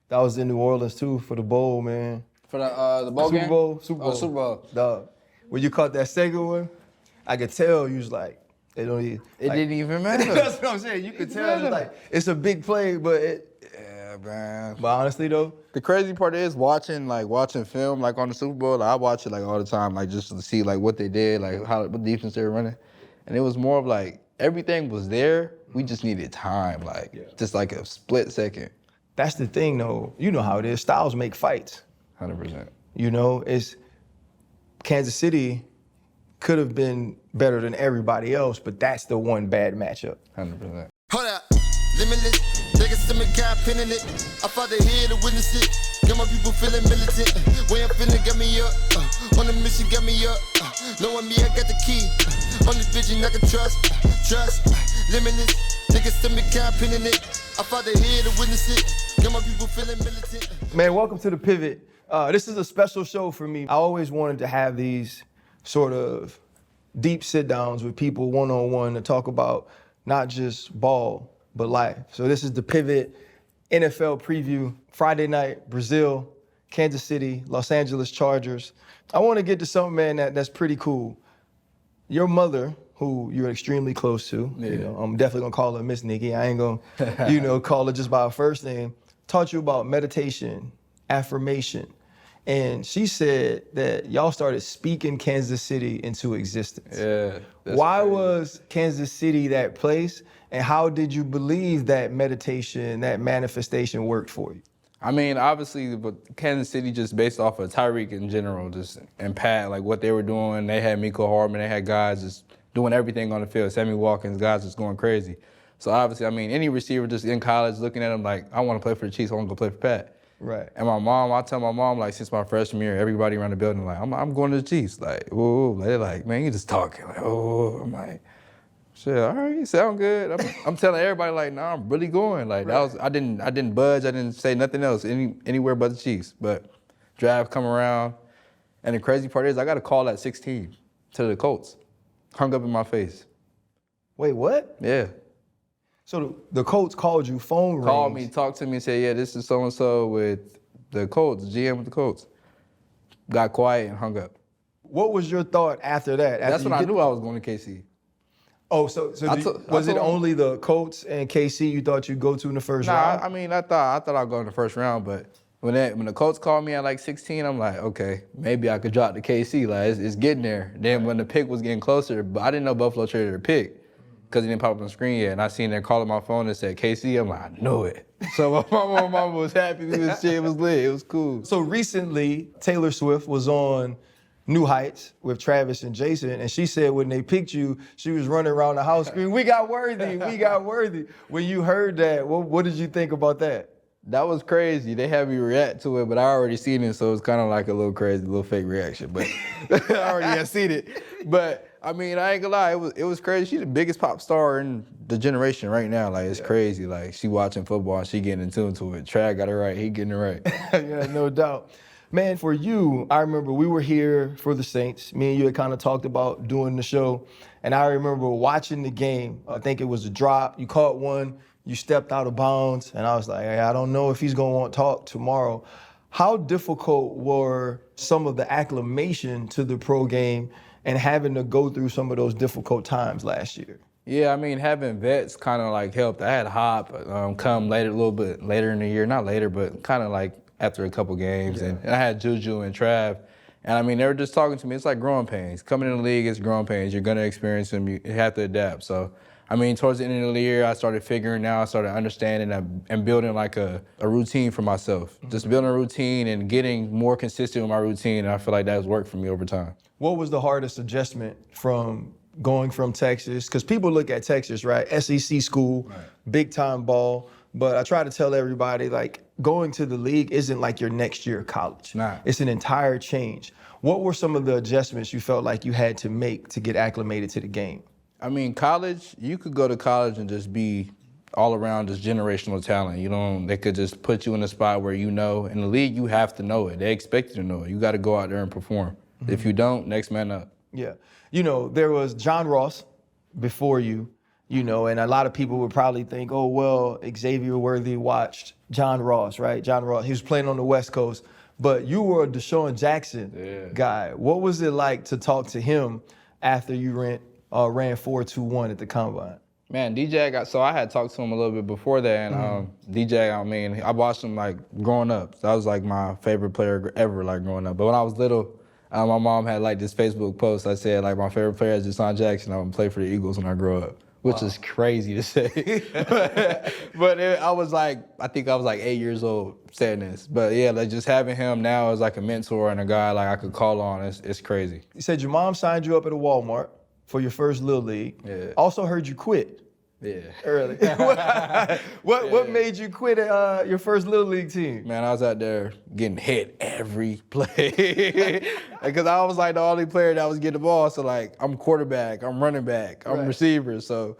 That was in New Orleans too for the bowl, man. For the bowl game? Super Bowl. Oh, Super Bowl. Dog. When you caught that second one, I could tell you was like, they don't even. It didn't even matter. That's what I'm saying. You could tell it's like it's a big play, but Yeah, man. But honestly though, the crazy part is watching film like on the Super Bowl. Like, I watch it like all the time, like just to see like what they did, like what defense they were running, and it was more of like everything was there. We just needed time, just like a split second. That's the thing though. You know how it is. Styles make fights. 100%. You know, it's Kansas City could have been better than everybody else, but that's the one bad matchup. 100%. Hold up, limitless. Take a stomach, got pinning it. I fought the head to witness it. Got my people feeling militant. Way I'm feeling got me up. On the mission got me up. Knowing me, I got the key. Only vision I can trust. Limitless. Take a stomach, got pinning it. I fought the head to witness it. Got my people feeling militant. Man, welcome to The Pivot. This is a special show for me. I always wanted to have these sort of deep sit-downs with people one-on-one to talk about not just ball, but life. So this is The Pivot NFL preview. Friday night, Brazil, Kansas City, Los Angeles Chargers. I want to get to something, man, that's pretty cool. Your mother, who you're extremely close to, you know, I'm definitely gonna call her Miss Nikki. I ain't gonna, call her just by her first name, taught you about meditation, affirmation. And she said that y'all started speaking Kansas City into existence. Yeah. Why was Kansas City that place? And how did you believe that meditation, that manifestation worked for you? I mean, obviously, but Kansas City just based off of Tyreek in general, just and Pat, like what they were doing. They had Miko Hardman, they had guys just doing everything on the field. Sammy Watkins, guys just going crazy. So obviously, I mean, any receiver just in college looking at him like, I want to play for the Chiefs, I want to go play for Pat. Right. And my mom, I tell my mom, like, since my freshman year, everybody around the building, like, I'm going to the Chiefs. Like, whoa, they're like, man, you just talking. Like, oh, I'm like, shit, all right, you sound good. I'm telling everybody, like, nah, I'm really going. Like, that was, I didn't budge, I didn't say nothing else, anywhere but the Chiefs. But draft come around, and the crazy part is I got a call at 16 to the Colts. Hung up in my face. Wait, what? Yeah. So the Colts called you, phone rings. Called me, talked to me, and said, yeah, this is so-and-so with the Colts, GM with the Colts. Got quiet and hung up. What was your thought after that? That's when I knew I was going to KC. Oh, so was it only the Colts and KC you thought you'd go to in the first round? Nah, I mean, I thought I'd go in the first round, but when the Colts called me at like 16, I'm like, okay, maybe I could drop to KC. Like, it's getting there. Then when the pick was getting closer, but I didn't know Buffalo traded their pick because it didn't pop up on the screen yet. And I seen them calling my phone and said KC. I'm like, I knew it. So my mama was happy. It was lit. It was cool. So recently, Taylor Swift was on New Heights with Travis and Jason, and she said when they picked you, she was running around the house screaming, "We got Worthy, we got Worthy." When you heard that, what did you think about that? That was crazy. They had me react to it, but I already seen it, so it was kind of like a little crazy, little fake reaction. But I already had seen it. But I mean, I ain't gonna lie, it was crazy. She's the biggest pop star in the generation right now. Like, it's crazy. Like, she watching football and she getting in tune to it. Trav got it right. He getting it right. Yeah, no doubt. Man, for you, I remember we were here for the Saints. Me and you had kind of talked about doing the show. And I remember watching the game. I think it was a drop. You caught one. You stepped out of bounds. And I was like, hey, I don't know if he's going to want to talk tomorrow. How difficult were some of the acclimation to the pro game and having to go through some of those difficult times last year? Yeah, I mean, having vets kind of like helped. I had Hop come later, a little bit later in the year. Not later, but kind of like after a couple games. Yeah. And I had Juju and Trav. And I mean, they were just talking to me. It's like growing pains. Coming in the league, it's growing pains. You're going to experience them. You have to adapt. So, I mean, towards the end of the year, I started figuring out, I started understanding and building like a routine for myself. Mm-hmm. Just building a routine and getting more consistent with my routine. And I feel like that has worked for me over time. What was the hardest adjustment from going from Texas? Because people look at Texas, right? SEC school, right, big time ball. But I try to tell everybody, like, going to the league isn't like your next year of college. Nah. It's an entire change. What were some of the adjustments you felt like you had to make to get acclimated to the game? I mean, college, you could go to college and just be all around just generational talent. They could just put you in a spot where you know. In the league, you have to know it. They expect you to know it. You got to go out there and perform. Mm-hmm. If you don't, next man up. Yeah. There was John Ross before you, and a lot of people would probably think, oh, well, Xavier Worthy watched John Ross, right? John Ross, he was playing on the West Coast, but you were a Deshaun Jackson guy. What was it like to talk to him after you ran 4.21 at the combine? Man, DJ so I had talked to him a little bit before that, and DJ, I mean, I watched him like growing up. That was like my favorite player ever, like growing up. But when I was little, my mom had like this Facebook post. I said like my favorite player is Deshaun Jackson. I'm gonna play for the Eagles when I grow up, which is crazy to say. I was like, I think I was like 8 years old saying this. But yeah, like just having him now as like a mentor and a guy like I could call on, it's crazy. You said your mom signed you up at a Walmart for your first Little League. Yeah. Also heard you quit. Yeah. Early. What made you quit your first Little League team? Man, I was out there getting hit every play. Because I was like the only player that was getting the ball. So like I'm quarterback, I'm running back, I'm receiver. So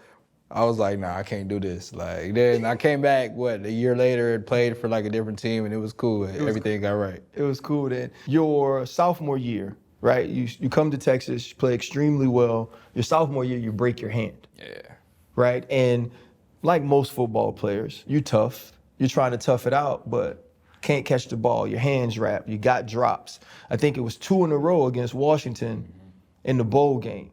I was like, nah, I can't do this. Like then I came back, a year later and played for like a different team and it was cool. Everything got right. It was cool then. Your sophomore year, right? You come to Texas, you play extremely well. Your sophomore year, you break your hand. Yeah. Right? And like most football players, you're tough. You're trying to tough it out, but can't catch the ball. Your hands wrapped. You got drops. I think it was 2 in a row against Washington in the bowl game.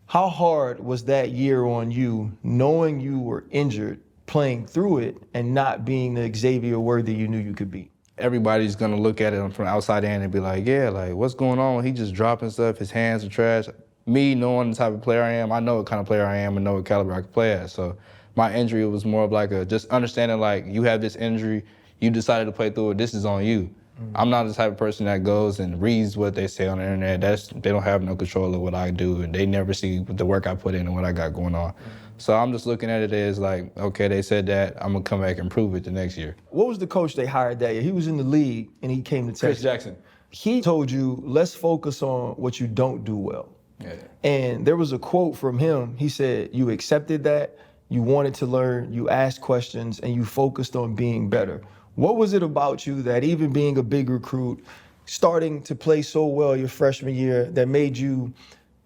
How hard was that year on you, knowing you were injured, playing through it, and not being the Xavier Worthy you knew you could be? Everybody's gonna look at it from the outside in and be like, yeah, like what's going on? He just dropping stuff. His hands are trash. Me knowing the type of player I am, I know what kind of player I am and know what caliber I can play at. So my injury was more of like just understanding like you have this injury, you decided to play through it, this is on you. I'm not the type of person that goes and reads what they say on the internet. They don't have no control of what I do and they never see the work I put in and what I got going on. So I'm just looking at it as like, okay, they said that, I'm gonna come back and prove it the next year. What was the coach they hired that year? He was in the league and he came to Texas. Chris Jackson. He told you, let's focus on what you don't do well. Yeah. And there was a quote from him. He said, you accepted that, you wanted to learn, you asked questions, and you focused on being better. What was it about you that even being a big recruit, starting to play so well your freshman year, that made you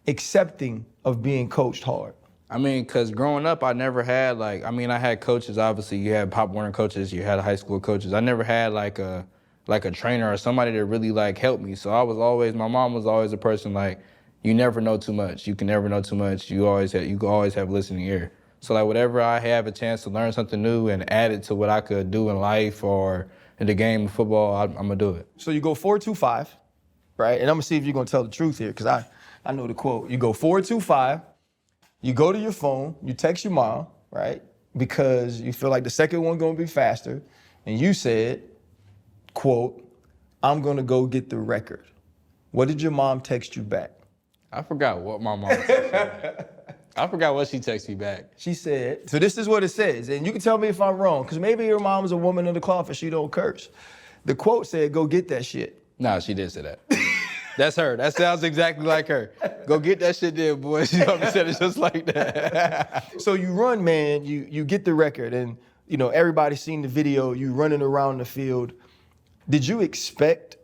accepting of being coached hard? I mean, because growing up, I never had I had coaches, obviously. You had Pop Warner coaches, you had high school coaches. I never had like a trainer or somebody that really like helped me. So my mom was always a person like, you never know too much. You can never know too much. You always have listening ear. So like whatever I have a chance to learn something new and add it to what I could do in life or in the game of football, I'm gonna do it. So you go 4.25, right? And I'm gonna see if you're gonna tell the truth here, because I know the quote. You go 4.25, you go to your phone, you text your mom, right? Because you feel like the second one gonna be faster. And you said, quote, I'm gonna go get the record. What did your mom text you back? I forgot what my mom texted me. I forgot what she texted me back. She said, so this is what it says, and you can tell me if I'm wrong, because maybe your mom is a woman of the cloth and she don't curse. The quote said, go get that shit. No, she did say that. That's her. That sounds exactly like her. Go get that shit there, boy. She said it just like that. So you run, man, you get the record, and everybody's seen the video, you running around the field. Did you expect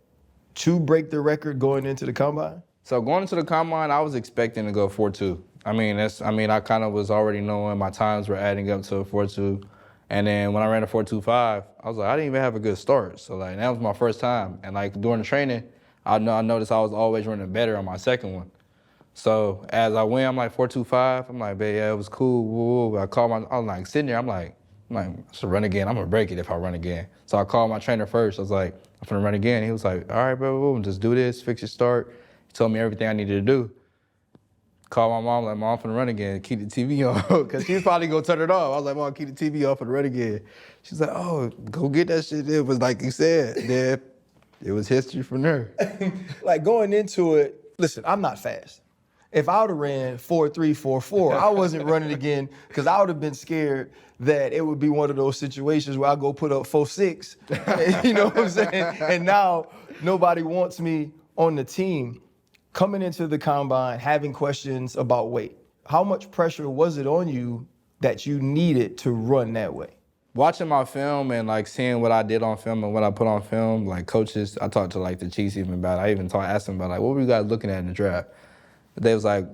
to break the record going into the combine? So going into the combine, I was expecting to go 4.2. I kind of was already knowing my times were adding up to a 4.2. And then when I ran a 4.25, I was like, I didn't even have a good start. So like that was my first time. And like during the training, I noticed I was always running better on my second one. So as I went, I'm like 4.25. I'm like, babe, yeah, it was cool. Woo, woo. I was like sitting there, I'm like, I should run again. I'm gonna break it if I run again. So I called my trainer first. I was like, I'm gonna run again. He was like, all right, bro, just do this, fix your start. He told me everything I needed to do. Called my mom, like, Mom, I'm finna run again. Keep the TV on, because she was probably gonna turn it off. I was like, Mom, keep the TV off and run again. She's like, oh, go get that shit. It was like you said, then it was history from there. Like going into it, listen, I'm not fast. If I would have ran 4.3, 4.4, I wasn't running again, because I would have been scared that it would be one of those situations where I go put up 4.6, you know what I'm saying? And now nobody wants me on the team. Coming into the combine, having questions about weight, how much pressure was it on you that you needed to run that way? Watching my film and like seeing what I did on film and what I put on film, like coaches, I talked to like the Chiefs even about it. I even asked them about like, what were you guys looking at in the draft? They was like,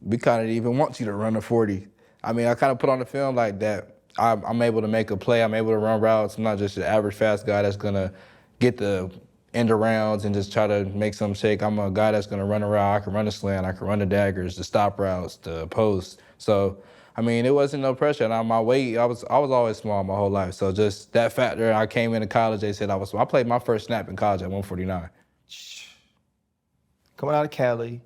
we kind of even want you to run a 40. I mean, I kind of put on the film like that. I'm able to make a play. I'm able to run routes. I'm not just an average fast guy that's gonna get the end arounds and just try to make some shake. I'm a guy that's gonna run around. I can run a slant. I can run the daggers, the stop routes, the posts. So I mean, it wasn't no pressure. And on my weight, I was always small my whole life. So just that factor, I came into college. They said I was small. I played my first snap in college at 149. Coming out of Cali,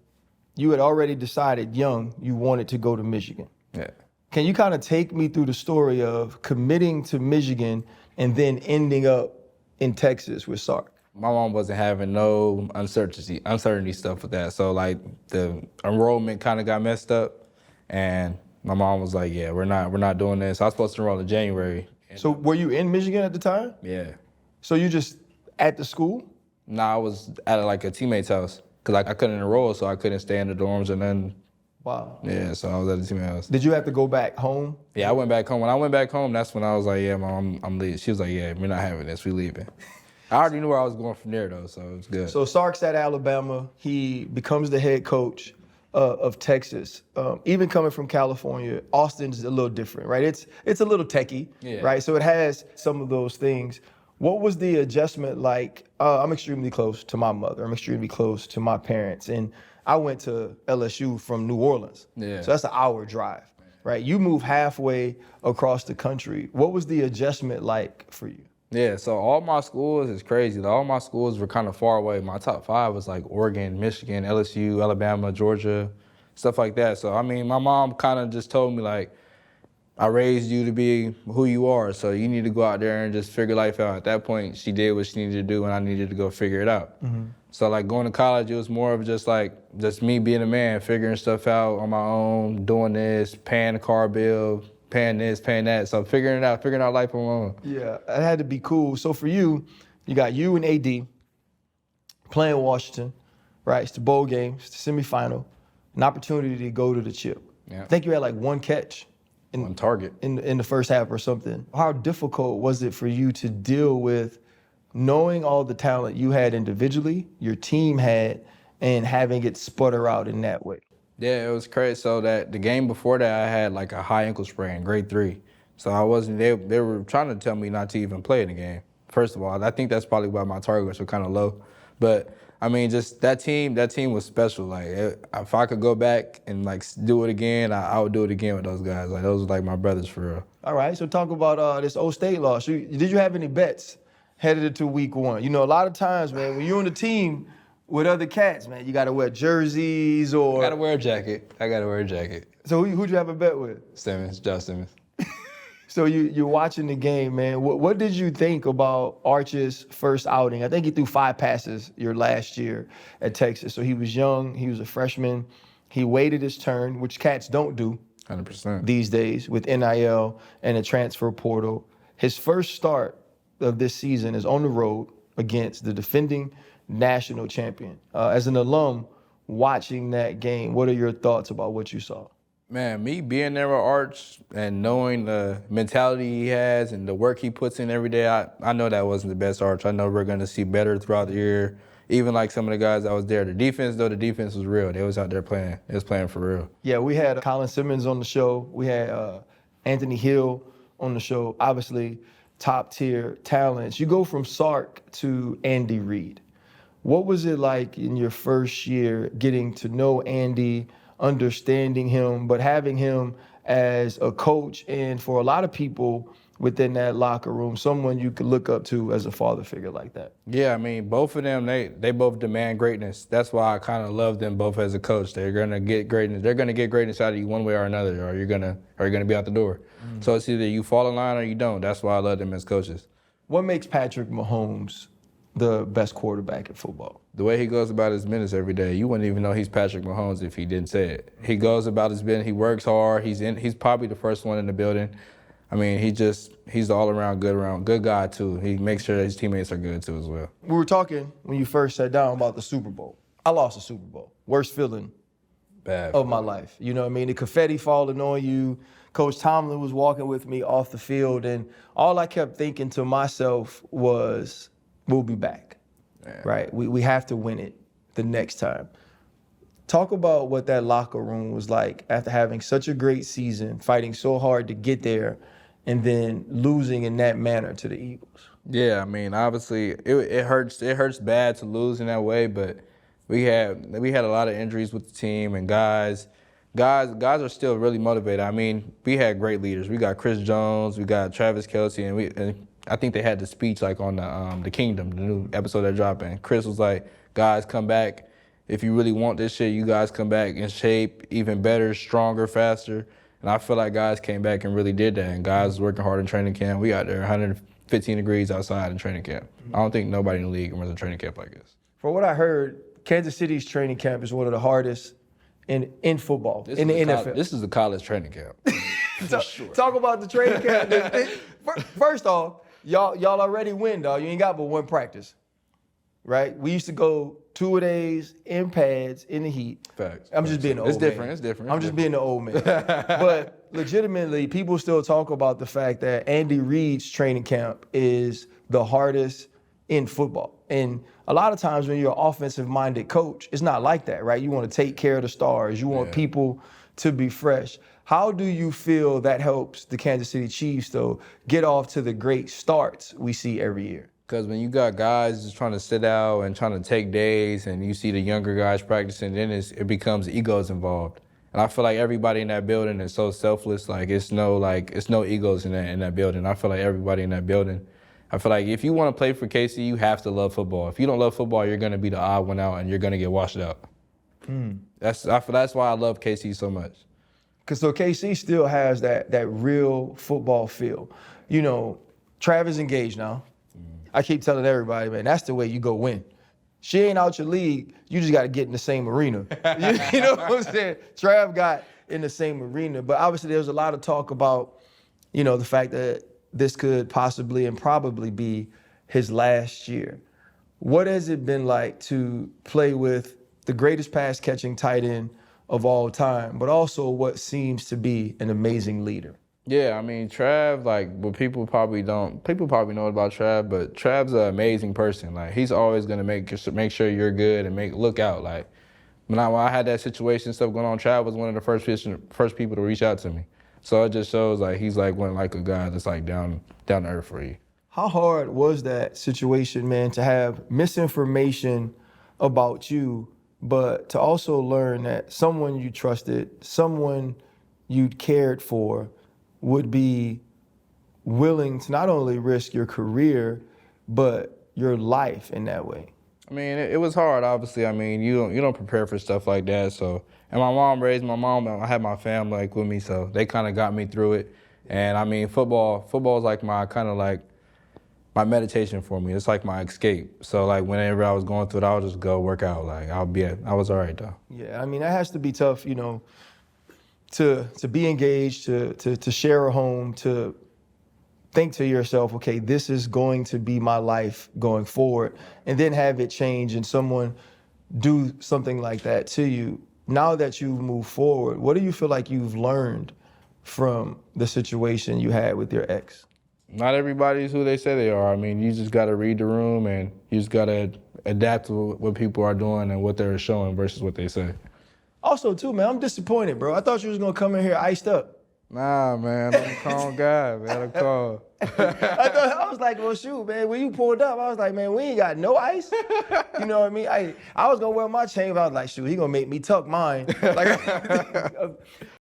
you had already decided young you wanted to go to Michigan. Yeah. Can you kind of take me through the story of committing to Michigan and then ending up in Texas with Sark? My mom wasn't having no uncertainty stuff with that. So like the enrollment kind of got messed up, and my mom was like, "Yeah, we're not doing this." I was supposed to enroll in January. So were you in Michigan at the time? Yeah. So you just at the school? Nah, I was at like a teammate's house because I couldn't enroll, so I couldn't stay in the dorms and then. Wow. Yeah, so I was at the teammate's house. Did you have to go back home? Yeah, I went back home. When I went back home, that's when I was like, "Yeah, Mom, I'm leaving." She was like, "Yeah, we're not having this. We leaving." I already knew where I was going from there though, so it was good. So Sark's at Alabama. He becomes the head coach of Texas. Even coming from California, Austin's a little different, right? It's a little techie, right? So it has some of those things. What was the adjustment like? I'm extremely close to my mother. I'm extremely close to my parents. And I went to LSU from New Orleans. Yeah. So that's an hour drive, right? You move halfway across the country. What was the adjustment like for you? Yeah, so all my schools is crazy. All my schools were kind of far away. My top 5 was like Oregon, Michigan, LSU, Alabama, Georgia, stuff like that. So, I mean, my mom kind of just told me, like, I raised you to be who you are, so you need to go out there and just figure life out. At that point, she did what she needed to do, and I needed to go figure it out. Mm-hmm. So, like, going to college, it was more of just me being a man, figuring stuff out on my own, doing this, paying the car bill, paying this, paying that. So figuring out life on my own. Yeah, that had to be cool. So for you, you got you and AD playing Washington, right? It's the bowl game, it's the semifinal, an opportunity to go to the chip. Yeah. I think you had like one catch on target in the first half or something. How difficult was it for you to deal with knowing all the talent you had individually, your team had, and having it sputter out in that way? Yeah, it was crazy. So that the game before that, I had like a high ankle sprain, grade 3. So I wasn't. They were trying to tell me not to even play in the game. First of all, I think that's probably why my targets were kind of low. But I mean, just that team was special. Like if I could go back and like do it again, I would do it again with those guys. Like those were like my brothers for real. All right. So talk about this Old State loss. Did you have any bets headed into week 1? You know, a lot of times, man, when you're on the team with other cats, man, you got to wear jerseys or. I got to wear a jacket. So who'd you have a bet with? Josh Simmons. So you're watching the game, man. What did you think about Arch's first outing? I think he threw 5 passes your last year at Texas. So he was young. He was a freshman. He waited his turn, which cats don't do 100% these days with NIL and a transfer portal. His first start of this season is on the road against the defending national champion. As an alum watching that game, what are your thoughts about what you saw? Man, me being there with Arch and knowing the mentality he has and the work he puts in every day, I know that wasn't the best Arch. I know we're going to see better throughout the year. Even like some of the guys that was there. The defense was real. They was out there playing. They was playing for real. Yeah, we had Colin Simmons on the show. We had Anthony Hill on the show. Obviously, top-tier talents. You go from Sark to Andy Reid. What was it like in your first year getting to know Andy, understanding him, but having him as a coach and for a lot of people within that locker room, someone you could look up to as a father figure like that? Yeah, I mean, both of them, they both demand greatness. That's why I kind of love them both as a coach. They're gonna get greatness. They're gonna get greatness out of you one way or another, or you're gonna be out the door. Mm-hmm. So it's either you fall in line or you don't. That's why I love them as coaches. What makes Patrick Mahomes the best quarterback in football? The way he goes about his business every day, you wouldn't even know he's Patrick Mahomes if he didn't say it. He goes about his business. He works hard. He's probably the first one in the building. I mean, he's the all-around good guy too. He makes sure that his teammates are good too as well. We were talking when you first sat down about the Super Bowl. I lost the Super Bowl. Worst feeling of my life. You know what I mean? The confetti falling on you. Coach Tomlin was walking with me off the field, and all I kept thinking to myself was, we'll be back, right? We have to win it the next time. Talk about what that locker room was like after having such a great season, fighting so hard to get there, and then losing in that manner to the Eagles? Yeah, I mean, obviously it hurts. It hurts bad to lose in that way, but we had a lot of injuries with the team, and guys are still really motivated. I mean, we had great leaders. We got Chris Jones, we got Travis Kelce, and I think they had the speech like on the Kingdom, the new episode that dropped. And Chris was like, "Guys, come back. If you really want this shit, you guys come back in shape, even better, stronger, faster." And I feel like guys came back and really did that. And guys was working hard in training camp. We got there 115 degrees outside in training camp. I don't think nobody in the league runs a training camp like this. For what I heard, Kansas City's training camp is one of the hardest in football, in the NFL. This is a college training camp. Talk about the training camp. First off, y'all already win, dog. You ain't got but one practice, right? We used to go 2-a-days in pads in the heat. Facts. I'm just being the old man. It's different. I'm just being the old man. But legitimately, people still talk about the fact that Andy Reid's training camp is the hardest in football. And a lot of times when you're an offensive-minded coach, it's not like that, right? You want to take care of the stars. You want people to be fresh. How do you feel that helps the Kansas City Chiefs, though, get off to the great starts we see every year? Because when you got guys just trying to sit out and trying to take days, and you see the younger guys practicing, then it becomes egos involved. And I feel like everybody in that building is so selfless. Like it's no egos in that building. I feel like everybody in that building. I feel like if you want to play for KC, you have to love football. If you don't love football, you're going to be the odd one out, and you're going to get washed out. That's why I love KC so much. Because so KC still has that real football feel. You know, Trav is engaged now. I keep telling everybody, man, that's the way you go win. She ain't out your league. You just got to get in the same arena. You know what I'm saying? Trav got in the same arena. But obviously there's a lot of talk about, you know, the fact that this could possibly and probably be his last year. What has it been like to play with the greatest pass-catching tight end of all time, but also what seems to be an amazing leader? Yeah, I mean, Trav, like, what people probably know about Trav, but Trav's an amazing person. Like, he's always gonna make sure you're good and look out. Like, when I had that situation stuff going on, Trav was one of the first people to reach out to me. So it just shows like he's like a guy that's like down to earth for you. How hard was that situation, man, to have misinformation about you, but to also learn that someone you trusted, someone you cared for, would be willing to not only risk your career, but your life in that way? I mean, it was hard, obviously. I mean, you don't prepare for stuff like that. So, and my mom raised my mom. I had my family like with me, so they kind of got me through it. And I mean, football is like my meditation for me. It's like my escape. So like whenever I was going through it, I would just go work out. Like I was all right though. Yeah, I mean, that has to be tough, you know, to be engaged, to share a home, to think to yourself, okay, this is going to be my life going forward, and then have it change and someone do something like that to you. Now that you've moved forward, what do you feel like you've learned from the situation you had with your ex? Not everybody's who they say they are. I mean, you just got to read the room, and you just got to adapt to what people are doing and what they're showing versus what they say. Also, too, man, I'm disappointed, bro. I thought you was going to come in here iced up. Nah, man, I'm a calm guy, man. I'm calm. I was like, well, shoot, man, when you pulled up, I was like, man, we ain't got no ice. You know what I mean? I was going to wear my chain, but I was like, shoot, he going to make me tuck mine.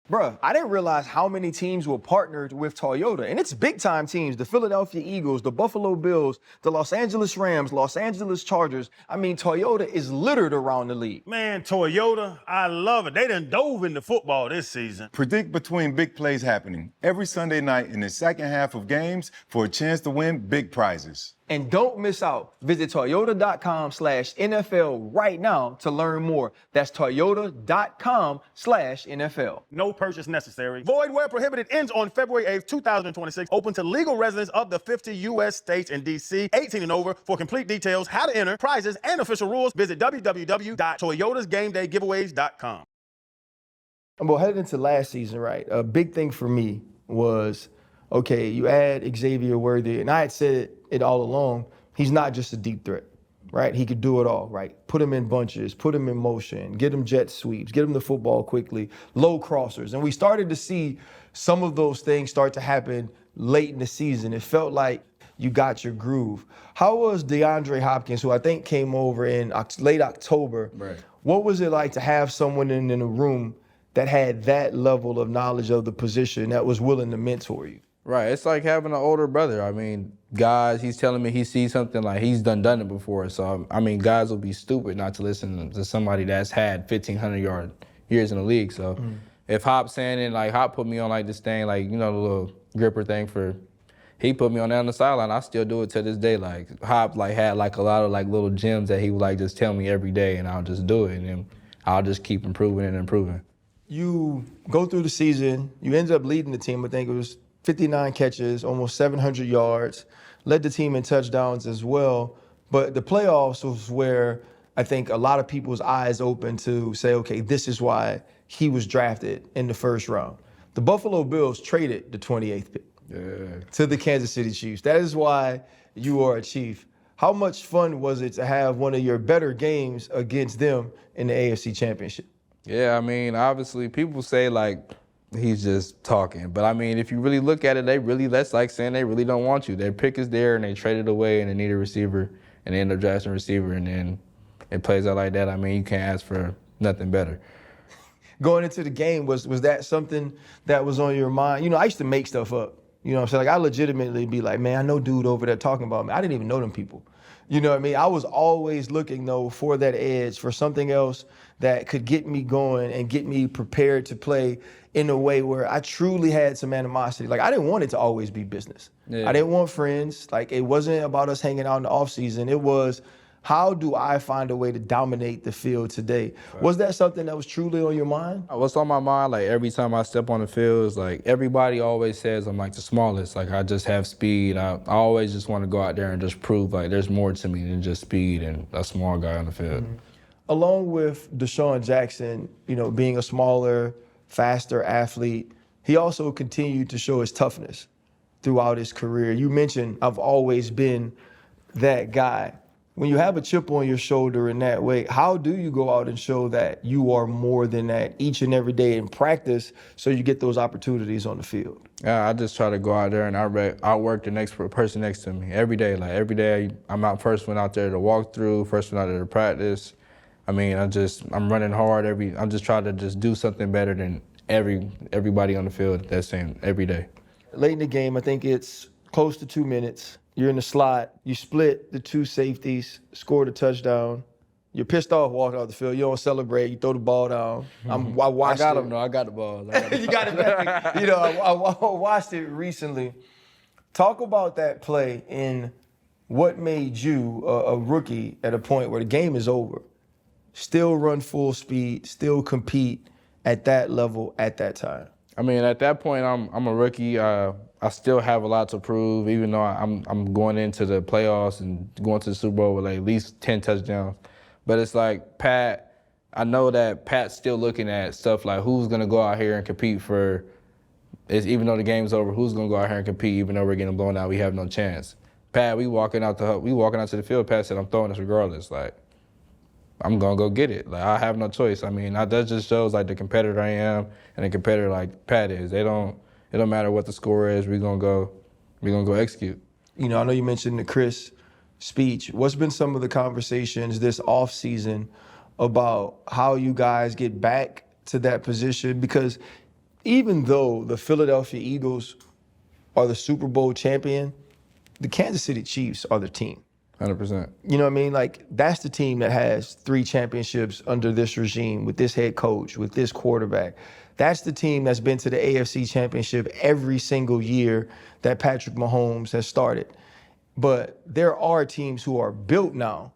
Bruh, I didn't realize how many teams were partnered with Toyota. And it's big-time teams, the Philadelphia Eagles, the Buffalo Bills, the Los Angeles Rams, Los Angeles Chargers. I mean, Toyota is littered around the league. Man, Toyota, I love it. They done dove into football this season. Predict between big plays happening every Sunday night in the second half of games for a chance to win big prizes. And don't miss out. Visit Toyota.com/NFL right now to learn more. That's Toyota.com/NFL. No purchase necessary. Void where prohibited. Ends on February 8th, 2026. Open to legal residents of the 50 U.S. states and D.C. 18 and over. For complete details, how to enter, prizes, and official rules, visit www.toyotasgameDayGiveaways.com. Well, headed into last season, right, a big thing for me was, okay, you add Xavier Worthy, and I had said it all along, he's not just a deep threat, right? He could do it all, right? Put him in bunches, put him in motion, get him jet sweeps, get him the football quickly, low crossers. And we started to see some of those things start to happen late in the season. It felt like you got your groove. How was DeAndre Hopkins, who I think came over in late October? Right. What was it like to have someone in a room that had that level of knowledge of the position that was willing to mentor you? Right. It's like having an older brother. I mean, guys, he's telling me he sees something like he's done it before. So, I mean, guys will be stupid not to listen to somebody that's had 1,500 years in the league. So, if Hop's saying it, like Hop put me on like this thing, like, you know, the little gripper thing he put me on there on the sideline. I still do it to this day. Like Hop like had like a lot of like little gems that he would like just tell me every day, and I'll just do it, and then I'll just keep improving and improving. You go through the season, you ended up leading the team. I think it was 59 catches, almost 700 yards, led the team in touchdowns as well. But the playoffs was where I think a lot of people's eyes opened to say, okay, this is why he was drafted in the first round. The Buffalo Bills traded the 28th pick to the Kansas City Chiefs. That is why you are a Chief. How much fun was it to have one of your better games against them in the AFC Championship? Yeah, I mean, obviously people say like he's just talking. But I mean, if you really look at it, that's like saying they really don't want you. Their pick is there and they traded away and they need a receiver and they end up drafting a receiver and then it plays out like that. I mean, you can't ask for nothing better. Going into the game, was that something that was on your mind? You know, I used to make stuff up. You know what I'm saying? Like, I legitimately be like, man, I know dude over there talking about me. I didn't even know them people. You know what I mean? I was always looking, though, for that edge, for something else that could get me going and get me prepared to play in a way where I truly had some animosity. Like, I didn't want it to always be business. Yeah. I didn't want friends. Like, it wasn't about us hanging out in the offseason. It was, how do I find a way to dominate the field today? Right. Was that something that was truly on your mind? What's on my mind, like every time I step on the field, is like everybody always says I'm like the smallest. Like I just have speed. I always just want to go out there and just prove like there's more to me than just speed and a small guy on the field. Mm-hmm. Along with Deshaun Jackson, you know, being a smaller, faster athlete, he also continued to show his toughness throughout his career. You mentioned I've always been that guy. When you have a chip on your shoulder in that way, how do you go out and show that you are more than that each and every day in practice so you get those opportunities on the field? Yeah, I just try to go out there and outwork the next person next to me every day. Like every day I'm out first one out there to walk through, first one out there to practice. I mean, I'm running hard I'm just trying to just do something better than everybody on the field that's same every day. Late in the game, I think it's close to 2 minutes. You're in the slot. You split the two safeties, scored a touchdown. You're pissed off walking off the field. You don't celebrate. You throw the ball down. I watched I got it. him, though. I got the ball. You got it back. You know, I watched it recently. Talk about that play and what made you a rookie at a point where the game is over. Still run full speed, still compete at that level at that time. I mean, at that point, I'm a rookie. I still have a lot to prove, even though I'm going into the playoffs and going to the Super Bowl with like at least 10 touchdowns. But it's like I know that Pat's still looking at stuff like who's gonna go out here and compete even though the game's over, who's gonna go out here and compete even though we're getting blown out, we have no chance. Pat, we walking out to the field, Pat said, I'm throwing this regardless. Like, I'm gonna go get it. Like, I have no choice. I mean, that just shows like the competitor I am and the competitor like Pat is. It don't matter what the score is. We're gonna go execute. You know, I know you mentioned the Chris speech. What's been some of the conversations this offseason about how you guys get back to that position? Because even though the Philadelphia Eagles are the Super Bowl champion, the Kansas City Chiefs are the team. 100%. You know what I mean? Like, that's the team that has 3 championships under this regime, with this head coach, with this quarterback. That's the team that's been to the AFC Championship every single year that Patrick Mahomes has started. But there are teams who are built now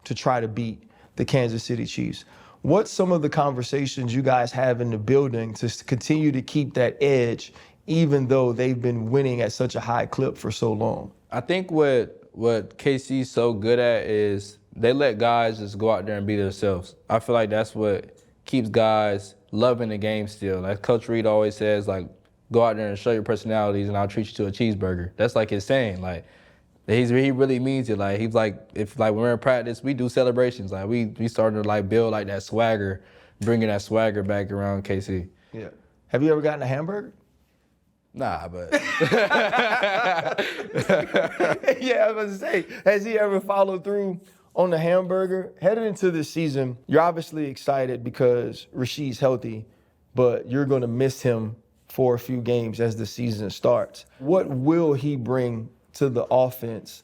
to try to beat the Kansas City Chiefs. What's some of the conversations you guys have in the building to continue to keep that edge, even though they've been winning at such a high clip for so long? I think what KC's so good at is they let guys just go out there and be themselves. I feel like that's what keeps guys loving the game still. Like Coach Reed always says, like, go out there and show your personalities and I'll treat you to a cheeseburger. That's like his saying. Like, he really means it. Like, he's like, if like when we're in practice, we do celebrations. Like we started to like build like that swagger, bringing that swagger back around KC. Yeah. Have you ever gotten a hamburger? Nah, but Yeah, I was going to say, has he ever followed through on the hamburger? Headed into this season, you're obviously excited because Rashee's healthy, but you're going to miss him for a few games as the season starts. What will he bring to the offense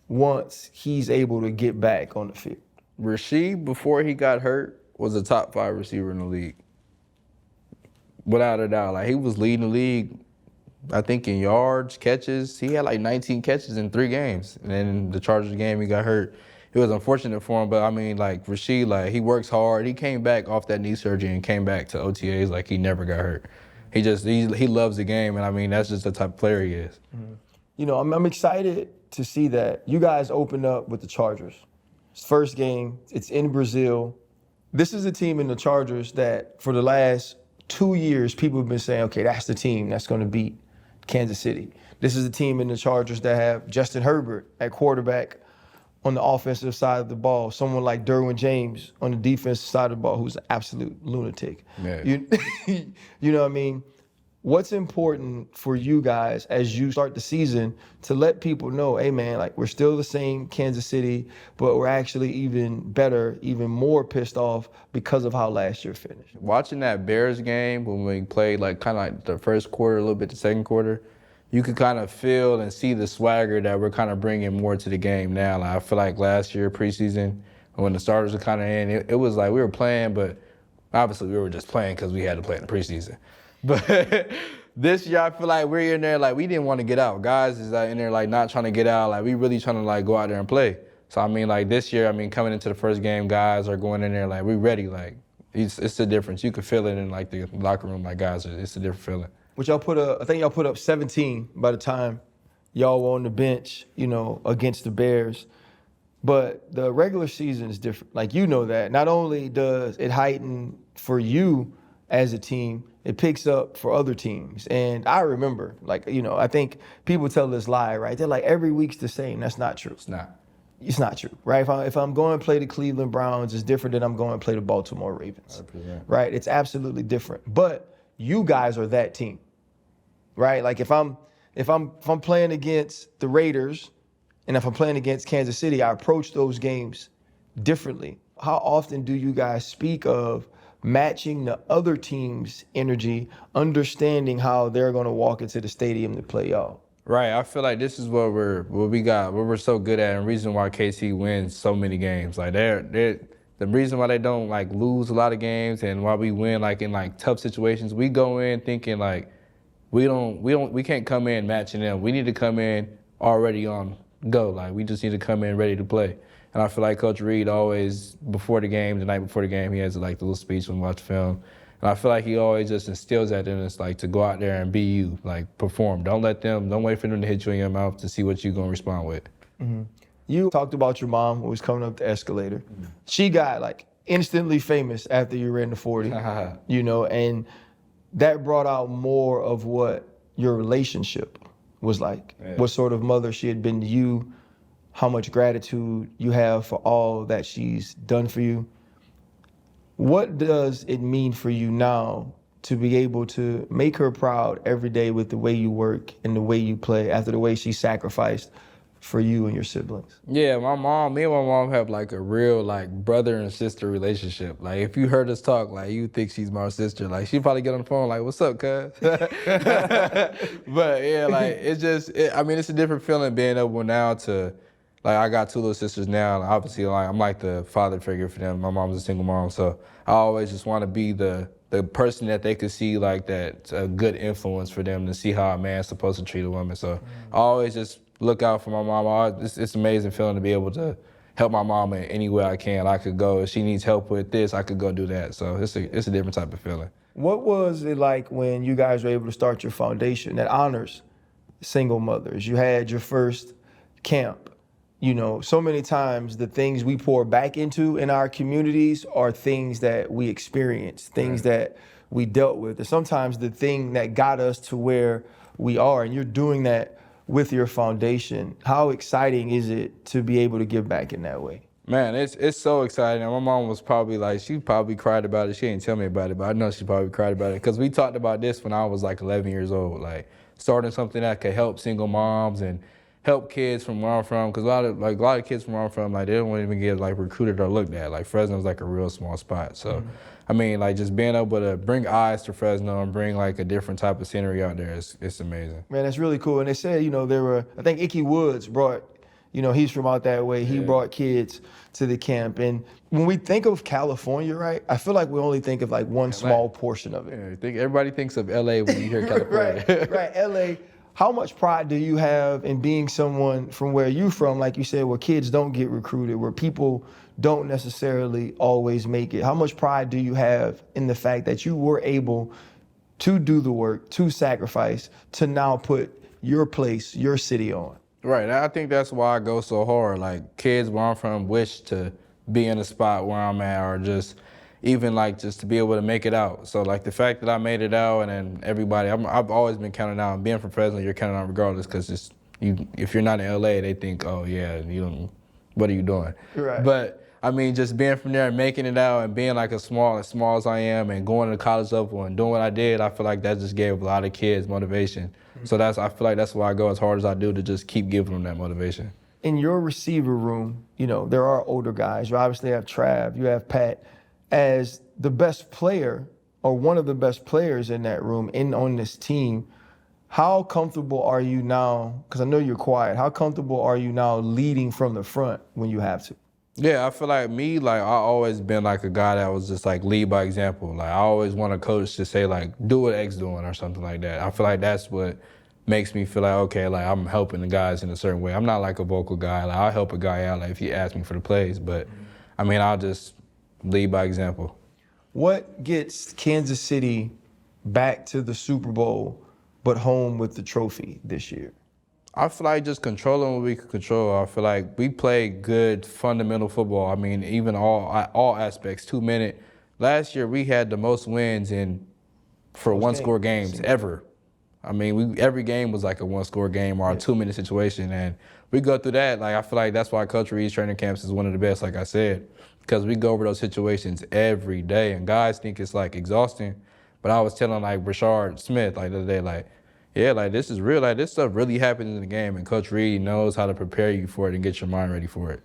once he's able to get back on the field? Rashee, before he got hurt, was a top 5 receiver in the league. Without a doubt. Like, he was leading the league, I think, in yards, catches. He had like 19 catches in 3 games. And then in the Chargers game, he got hurt. It was unfortunate for him, but I mean, like, Rashee, like, he works hard. He came back off that knee surgery and came back to OTAs like he never got hurt. He loves the game, and I mean, that's just the type of player he is. Mm-hmm. You know, I'm excited to see that you guys opened up with the Chargers. First game, it's in Brazil. This is a team in the Chargers that for the last 2 years, people have been saying, okay, that's the team that's going to beat Kansas City. This is a team in the Chargers that have Justin Herbert at quarterback on the offensive side of the ball, someone like Derwin James on the defensive side of the ball who's an absolute lunatic. Yeah. You know what I mean? What's important for you guys as you start the season to let people know, hey man, like, we're still the same Kansas City, but we're actually even better, even more pissed off because of how last year finished? Watching that Bears game when we played like kind of like the first quarter, a little bit the second quarter, you could kind of feel and see the swagger that we're kind of bringing more to the game now. Like, I feel like last year preseason, when the starters were kind of in, it was like we were playing, but obviously we were just playing because we had to play in the preseason. But this year, I feel like we're in there, like, we didn't want to get out. Guys is in there, like, not trying to get out. Like, we really trying to, like, go out there and play. So, I mean, like, this year, I mean, coming into the first game, guys are going in there, like, we ready. Like, it's a difference. You can feel it in, like, the locker room. Like, guys, it's a different feeling. Which I think y'all put up 17 by the time y'all were on the bench, you know, against the Bears. But the regular season is different. Like, you know that. Not only does it heighten for you as a team, it picks up for other teams. And I remember, like, you know, I think people tell this lie, right? They're like, every week's the same. That's not true. It's not. It's not true, right? If I'm going to play the Cleveland Browns, it's different than I'm going to play the Baltimore Ravens, 100%. right? It's absolutely different. But you guys are that team, right? Like, if I'm playing against the Raiders and if I'm playing against Kansas City, I approach those games differently. How often do you guys speak of matching the other team's energy, understanding how they're going to walk into the stadium to play y'all? Right. I feel like this is what we're so good at, and the reason why KC wins so many games. Like, they're the reason why they don't, like, lose a lot of games and why we win, like, in, like, tough situations. We go in thinking, like, we can't come in matching them. We need to come in already on go. Like, we just need to come in ready to play. And I feel like Coach Reed always, before the game, the night before the game, he has, like, the little speech when we watch the film. And I feel like he always just instills that in us, like, to go out there and be you, like, perform. Don't wait for them to hit you in your mouth to see what you're going to respond with. Mm-hmm. You talked about your mom who was coming up the escalator. Mm-hmm. She got, like, instantly famous after you ran the 40, you know, and that brought out more of what your relationship was like, what sort of mother she had been to you, how much gratitude you have for all that she's done for you. What does it mean for you now to be able to make her proud every day with the way you work and the way you play after the way she sacrificed for you and your siblings? Yeah, me and my mom have, like, a real, like, brother and sister relationship. Like, if you heard us talk, like, you think she's my sister. Like, she'd probably get on the phone like, what's up, cuz? But yeah, like, it's a different feeling being able now to, like, I got 2 little sisters now, and obviously, like, I'm like the father figure for them. My mom's a single mom, so I always just want to be the person that they could see, like, that's a good influence for them to see how a man's supposed to treat a woman. So I always just look out for my mom. It's an amazing feeling to be able to help my mom in any way I can. I could go, if she needs help with this, I could go do that. So it's a different type of feeling. What was it like when you guys were able to start your foundation that honors single mothers? You had your first camp. You know, so many times the things we pour back into in our communities are things that we experienced, things that we dealt with. And sometimes the thing that got us to where we are, and you're doing that with your foundation. How exciting is it to be able to give back in that way? Man, it's so exciting. And my mom was probably like, she probably cried about it. She didn't tell me about it, but I know she probably cried about it because we talked about this when I was like 11 years old. Like, starting something that could help single moms and help kids from where I'm from, because a lot of kids from where I'm from, like, they don't even get like recruited or looked at. Like, Fresno's like a real small spot. So, I mean, like, just being able to bring eyes to Fresno and bring like a different type of scenery out there, it's amazing. Man, that's really cool. And they said, I think Icky Woods brought, he's from out that way. He brought kids to the camp. And when we think of California, right, I feel like we only think of like one small portion of it. Yeah, I think everybody thinks of LA when you hear California. right, LA. How much pride do you have in being someone from where you from, like you said, where kids don't get recruited, where people don't necessarily always make it? How much pride do you have in the fact that you were able to do the work, to sacrifice, to now put your place, your city on? Right, I think that's why I go so hard. Like, kids where I'm from wish to be in a spot where I'm at, or just even like just to be able to make it out. So like the fact that I made it out, and then everybody, I've always been counted out. Being from Fresno, you're counted out regardless, because if you're not in LA, they think, oh yeah, what are you doing? Right. But I mean, just being from there and making it out and being like as small as I am and going to the college level and doing what I did, I feel like that just gave a lot of kids motivation. So I feel like that's why I go as hard as I do, to just keep giving them that motivation. In your receiver room, there are older guys. You obviously have Trav, you have Pat. As the best player, or one of the best players in that room, on this team, how comfortable are you now, because I know you're quiet, how comfortable are you now leading from the front when you have to? Yeah, I feel like I always been like a guy that was just like lead by example. Like, I always want a coach to say like, do what X doing or something like that. I feel like that's what makes me feel like, okay, like I'm helping the guys in a certain way. I'm not like a vocal guy. Like, I'll help a guy out like if he asks me for the plays, but I mean, I'll just lead by example. What gets Kansas City back to the Super Bowl but home with the trophy this year? I feel like just controlling what we can control. I feel like we play good fundamental football. I mean, even all aspects. 2 minute. Last year we had the most wins for one-score games ever. I mean, every game was like a one-score game or a 2 minute situation, and we go through that. Like, I feel like that's why Coach Reed's training camps is one of the best, like I said, because we go over those situations every day, and guys think it's like exhausting. But I was telling like Rashard Smith like the other day, like, yeah, like this is real. Like, this stuff really happens in the game, and Coach Reed knows how to prepare you for it and get your mind ready for it.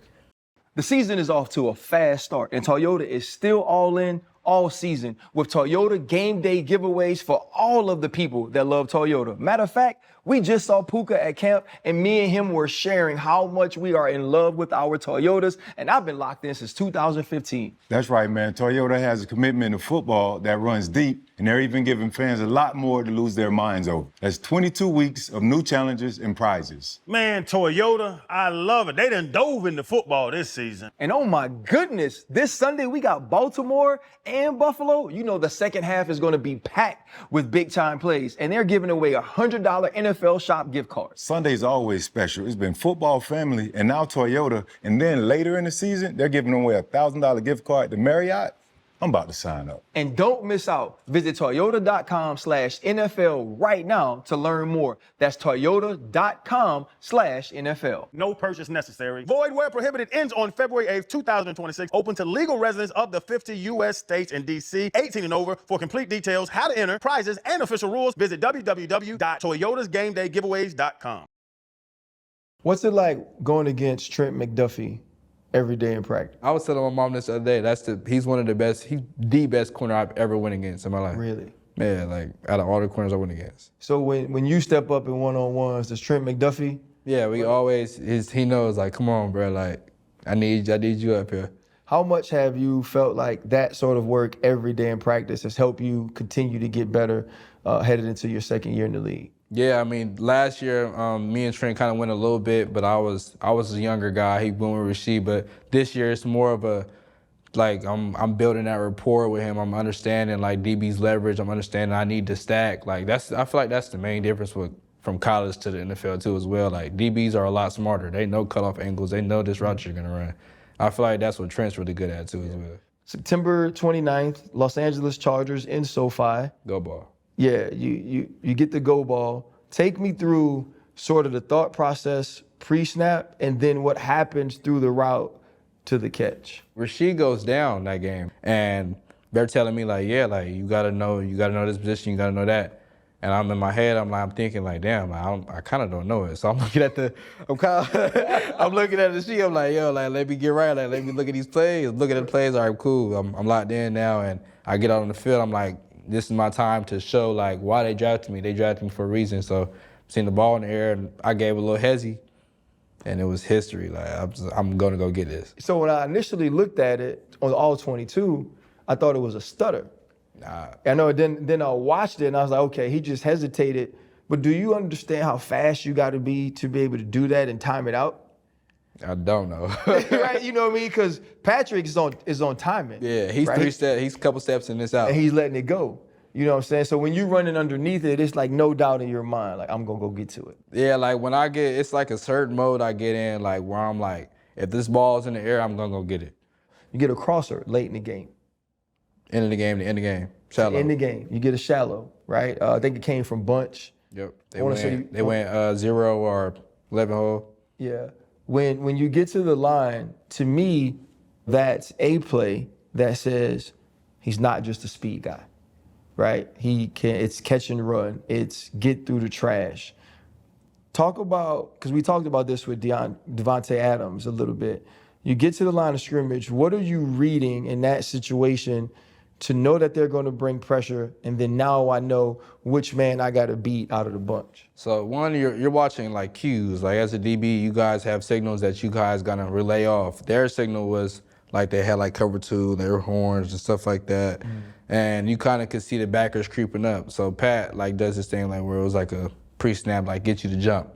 The season is off to a fast start, and Toyota is still all in all season with Toyota game day giveaways for all of the people that love Toyota. Matter of fact, we just saw Puka at camp, and me and him were sharing how much we are in love with our Toyotas, and I've been locked in since 2015. That's right, man. Toyota has a commitment to football that runs deep, and they're even giving fans a lot more to lose their minds over. That's 22 weeks of new challenges and prizes. Man, Toyota, I love it. They done dove into football this season. And oh my goodness, this Sunday we got Baltimore and Buffalo. You know the second half is going to be packed with big-time plays, and they're giving away $100 NFL Shop gift cards. Sunday's always special. It's been football, family, and now Toyota. And then later in the season, they're giving away a $1,000 gift card to Marriott. I'm about to sign up. And don't miss out. Visit Toyota.com/NFL right now to learn more. That's Toyota.com/NFL. No purchase necessary. Void where prohibited. Ends on February 8th, 2026. Open to legal residents of the 50 U.S. states and D.C. 18 and over. For complete details, how to enter, prizes, and official rules, visit www.toyotasgamedaygiveaways.com. What's it like going against Trent McDuffie every day in practice? I was telling my mom this the other day. He's one of the best. He's the best corner I've ever went against in my life. Really? Yeah, like out of all the corners I went against. So when you step up in one-on-ones, does Trent McDuffie? Yeah, he knows, like, come on, bro, like, I need you up here. How much have you felt like that sort of work every day in practice has helped you continue to get better headed into your second year in the league? Yeah, I mean, last year, me and Trent kind of went a little bit, but I was a younger guy. He went with Rashee, but this year it's more of a, like, I'm building that rapport with him. I'm understanding, like, DB's leverage. I'm understanding I need to stack. Like, I feel like that's the main difference from college to the NFL, too, as well. Like, DBs are a lot smarter. They know cutoff angles. They know this route you're going to run. I feel like that's what Trent's really good at, too, as well. September 29th, Los Angeles Chargers in SoFi. Go ball. Yeah, you get the go ball. Take me through sort of the thought process pre-snap and then what happens through the route to the catch. Rashee goes down that game, and they're telling me, like, yeah, like, you gotta know this position, you gotta know that. And I'm in my head, I'm thinking like, damn, I kind of don't know it. So I'm looking at I'm looking at the sheet. I'm like, yo, like let me get right. Like let me look at these plays. Looking at the plays. All right, cool. I'm locked in now. And I get out on the field. I'm like, this is my time to show like why they drafted me. They drafted me for a reason. So seeing the ball in the air, and I gave a little hezzy, and it was history. Like I'm gonna go get this. So when I initially looked at it on all 22, I thought it was a stutter. Nah. I know. Then I watched it and I was like, okay, he just hesitated. But do you understand how fast you got to be able to do that and time it out? I don't know. Right? You know what I mean? Because Patrick is on timing. Yeah, he's right? 3 steps. He's a couple steps in this out. And he's letting it go. You know what I'm saying? So when you're running underneath it, it's like no doubt in your mind, like I'm gonna go get to it. Yeah, like when I get, it's like a certain mode I get in, like where I'm like, if this ball's in the air, I'm gonna go get it. You get a crosser late in the game. End of the game, shallow. In the game, you get a shallow, right? I think it came from Bunch. Yep. They went 0 or 11 hole. Yeah. When you get to the line, to me, that's a play that says he's not just a speed guy, right? It's catch and run. It's get through the trash. Talk about, because we talked about this with Devontae Adams a little bit. You get to the line of scrimmage. What are you reading in that situation to know that they're going to bring pressure, and then now I know which man I got to beat out of the bunch? So one, you're watching like cues. Like as a DB, you guys have signals that you guys gonna relay off. Their signal was like they had like cover 2, their horns and stuff like that, and you kind of could see the backers creeping up. So Pat like does this thing like where it was like a pre-snap, like get you to jump,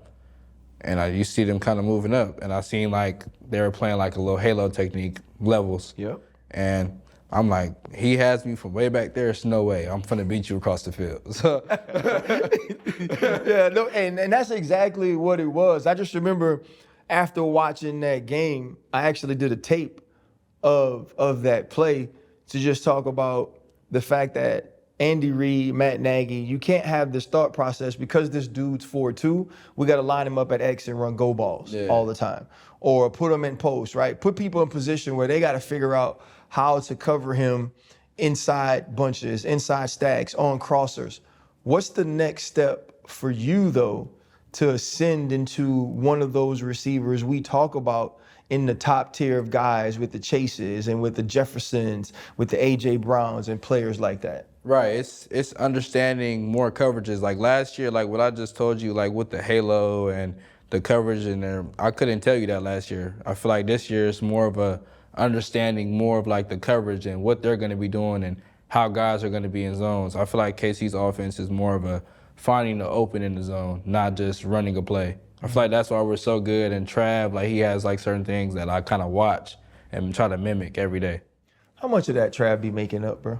and you see them kind of moving up, and I seen like they were playing like a little halo technique levels. Yep. And I'm like, he has me from way back there. It's no way. I'm finna beat you across the field. So yeah, no, and that's exactly what it was. I just remember after watching that game, I actually did a tape of that play to just talk about the fact that Andy Reid, Matt Nagy, you can't have this thought process because this dude's 4'2", we got to line him up at X and run go balls all the time. Or put them in post, right? Put people in position where they got to figure out how to cover him inside bunches, inside stacks, on crossers. What's the next step for you, though, to ascend into one of those receivers we talk about in the top tier of guys with the Chases and with the Jeffersons, with the A.J. Browns and players like that? Right, it's understanding more coverages. Like last year, like what I just told you, like with the halo and the coverage in there, I couldn't tell you that last year. I feel like this year it's more of a understanding more of like the coverage and what they're going to be doing and how guys are going to be in zones. I feel like KC's offense is more of a finding the open in the zone, not just running a play. I feel like that's why we're so good. And Trav, like he has like certain things that I kind of watch and try to mimic every day. How much of that Trav be making up, bro?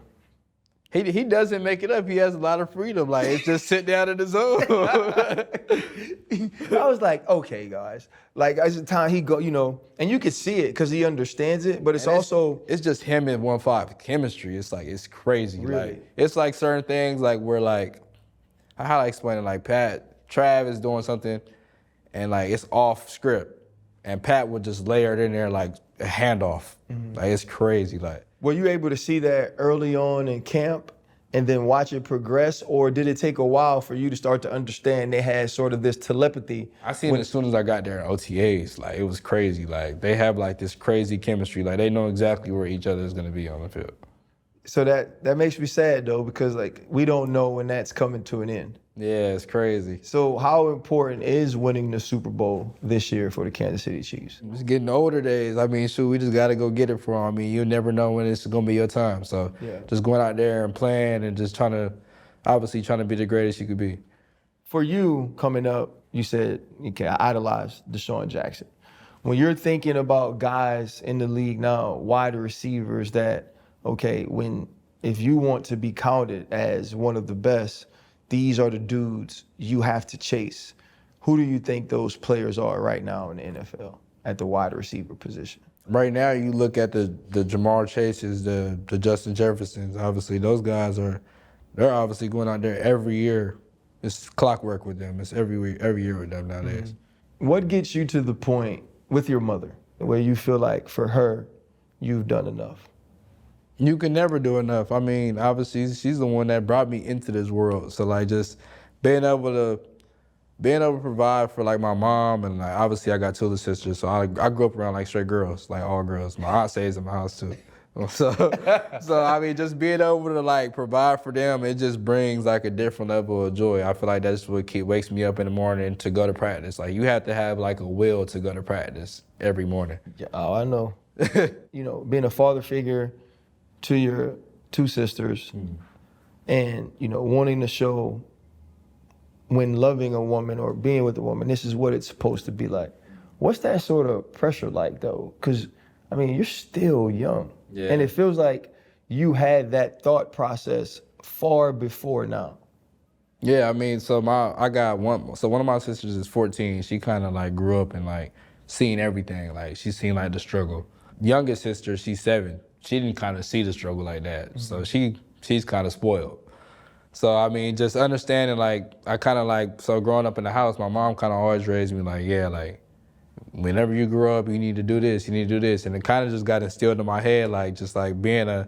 He doesn't make it up. He has a lot of freedom. Like, it's just sit down in the zone. I was like, okay, guys. Like, as the time he go, and you could see it because he understands it, but it's also... It's just him and 1-5 chemistry. It's like, it's crazy. Really? Like, it's like certain things, like, we're like, how do I explain it? Like, Trav is doing something, and, like, it's off script. And Pat would just layer it in there like a handoff. Like, it's crazy. Like, were you able to see that early on in camp and then watch it progress, or did it take a while for you to start to understand they had sort of this telepathy? I seen it as soon as I got there in OTAs. Like, it was crazy. Like, they have like this crazy chemistry. Like, they know exactly where each other is going to be on the field. So that makes me sad, though, because like we don't know when that's coming to an end. Yeah, it's crazy. So how important is winning the Super Bowl this year for the Kansas City Chiefs? It's getting older days. I mean, shoot, we just got to go get it for them. I mean, you never know when it's going to be your time. So just going out there and playing and just trying to be the greatest you could be. For you, coming up, you said, okay, I idolize Deshaun Jackson. When you're thinking about guys in the league now, wide receivers that, okay, if you want to be counted as one of the best, these are the dudes you have to chase. Who do you think those players are right now in the NFL at the wide receiver position? Right now, you look at the Jamar Chases, the Justin Jeffersons. Obviously, those guys they're obviously going out there every year. It's clockwork with them. It's every year with them nowadays. What gets you to the point with your mother where you feel like for her, you've done enough? You can never do enough. I mean, obviously, she's the one that brought me into this world. So, like, just being able to provide for like my mom, and like obviously I got two other sisters, so I grew up around like straight girls, like all girls. My aunt stays in my house too. So I mean, just being able to like provide for them, it just brings like a different level of joy. I feel like that's what wakes me up in the morning to go to practice. Like you have to have like a will to go to practice every morning. Yeah, oh, I know. Being a father figure to your two sisters, and wanting to show when loving a woman or being with a woman, this is what it's supposed to be like. What's that sort of pressure like though? Because I mean, you're still young. Yeah. And it feels like you had that thought process far before now. Yeah, I mean, so one of my sisters is 14. She kind of like grew up and like seen everything. Like she's seen like the struggle. Youngest sister, she's 7. She didn't kind of see the struggle like that. Mm-hmm. So she's kind of spoiled. So I mean, just understanding like so growing up in the house, my mom kind of always raised me like, yeah, like whenever you grow up, you need to do this, and it kind of just got instilled in my head, like just like being a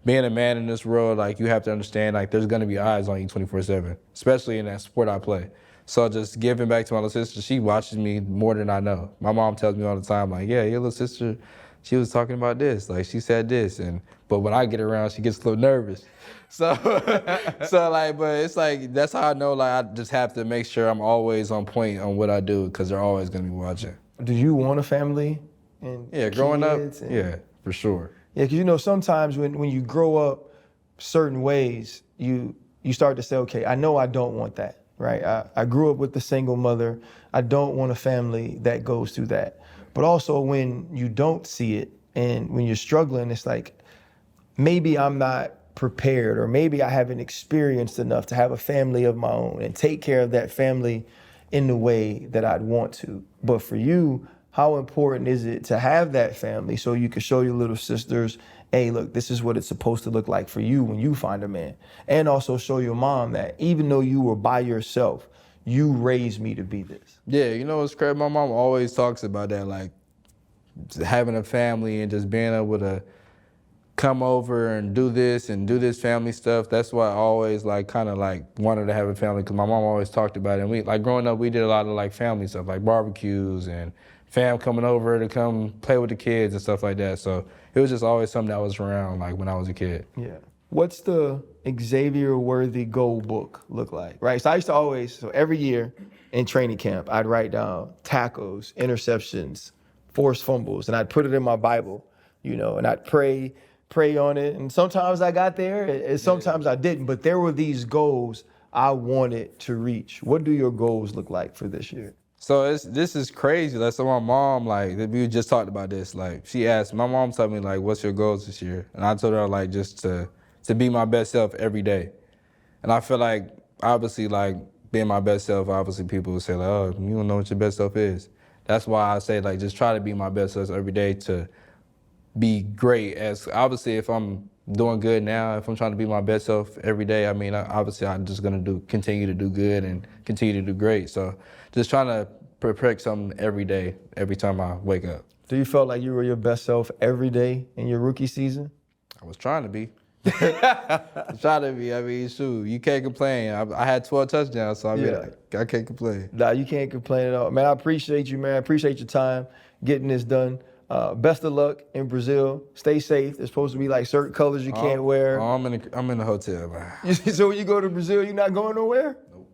man in this world, like you have to understand like there's gonna be eyes on you 24/7, especially in that sport I play. So just giving back to my little sister, she watches me more than I know. My mom tells me all the time, like, yeah, your little sister, she was talking about this, like she said this, but when I get around, she gets a little nervous. So but it's like that's how I know, like I just have to make sure I'm always on point on what I do because they're always gonna be watching. Do you want a family? Yeah, growing up, yeah, for sure. Yeah, because sometimes when you grow up certain ways, you start to say, okay, I know I don't want that, right? I grew up with a single mother. I don't want a family that goes through that. But also when you don't see it and when you're struggling, it's like, maybe I'm not prepared or maybe I haven't experienced enough to have a family of my own and take care of that family in the way that I'd want to. But for you, how important is it to have that family so you can show your little sisters, hey, look, this is what it's supposed to look like for you when you find a man. And also show your mom that even though you were by yourself, you raised me to be this. Yeah, it's crazy. My mom always talks about that, like having a family and just being able to come over and do this family stuff. That's why I always kind of wanted to have a family, because my mom always talked about it. And we, growing up, we did a lot of family stuff, like barbecues and fam coming over to come play with the kids and stuff like that. So it was just always something that was around when I was a kid. Yeah. What's the Xavier Worthy goal book look like, right? So I used to so every year in training camp, I'd write down tackles, interceptions, forced fumbles, and I'd put it in my Bible, and I'd pray on it. And sometimes I got there and sometimes I didn't, but there were these goals I wanted to reach. What do your goals look like for this year? So this is crazy. So my mom, we just talked about this. She asked, my mom told me, what's your goals this year? And I told her, just to be my best self every day. And I feel like, obviously, being my best self, obviously people will say, oh, you don't know what your best self is. That's why I say, just try to be my best self every day to be great. As obviously, if I'm doing good now, if I'm trying to be my best self every day, obviously I'm just gonna continue to do good and continue to do great. So just trying to perfect something every day, every time I wake up. Do you feel like you were your best self every day in your rookie season? I was trying to be. Shoot, you can't complain. I had 12 touchdowns, so I can't complain. Nah, you can't complain at all. Man, I appreciate you, man. I appreciate your time getting this done. Best of luck in Brazil. Stay safe. There's supposed to be certain colors you can't wear. I'm in the hotel, man. So when you go to Brazil, you're not going nowhere? Nope.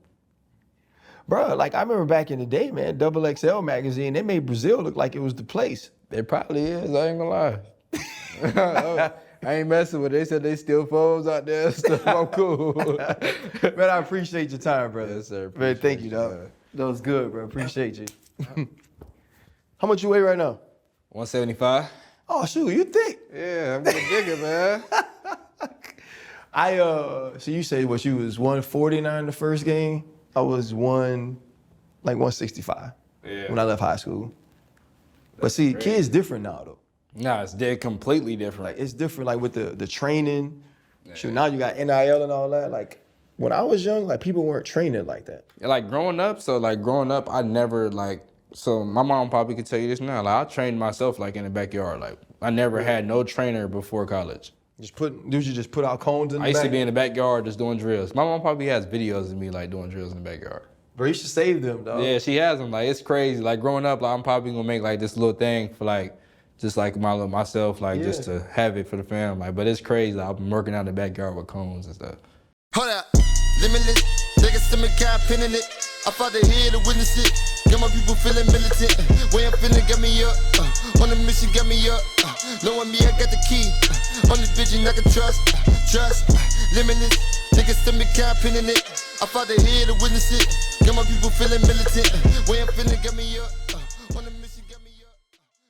Bro, I remember back in the day, man, XXL magazine, they made Brazil look like it was the place. It probably is. I ain't gonna lie. I ain't messing with it. They said they steal phones out there. So I'm cool. Man, I appreciate your time, brother. Yes, sir. Man, thank you, dog. That was good, bro. Appreciate you. How much you weigh right now? 175. Oh, shoot, you thick. Yeah, I'm getting bigger, man. So you say what, you was 149 the first game? I was 165 when I left high school. But see, crazy. Kids different now, though. Nah, it's completely different. It's different, with the training. Yeah. Shoot, now you got NIL and all that. When I was young, people weren't training like that. Growing up, I never, so my mom probably could tell you this now. I trained myself, in the backyard. I never had no trainer before college. Just put out cones in the I used to back? be in the backyard just doing drills. My mom probably has videos of me like doing drills in the backyard. Bro, you should save them, dog. Yeah, she has them. Like, it's crazy. Like, growing up, like, I'm probably gonna make like this little thing for like, just like myself, like just to have it for the fam. Like, but it's crazy. Like, I've been working out in the backyard with cones and stuff. Hold up, limitless. Niggas still got pinning it. I fought the head to witness it. Got my people feeling militant. Way I'm feeling got me up. On the mission got me up. Knowing me, I got the key. On the vision I can trust. Limitless. Niggas still got pinning it. I fought the head to witness it. Got my people feeling militant. Way I'm feeling got me up.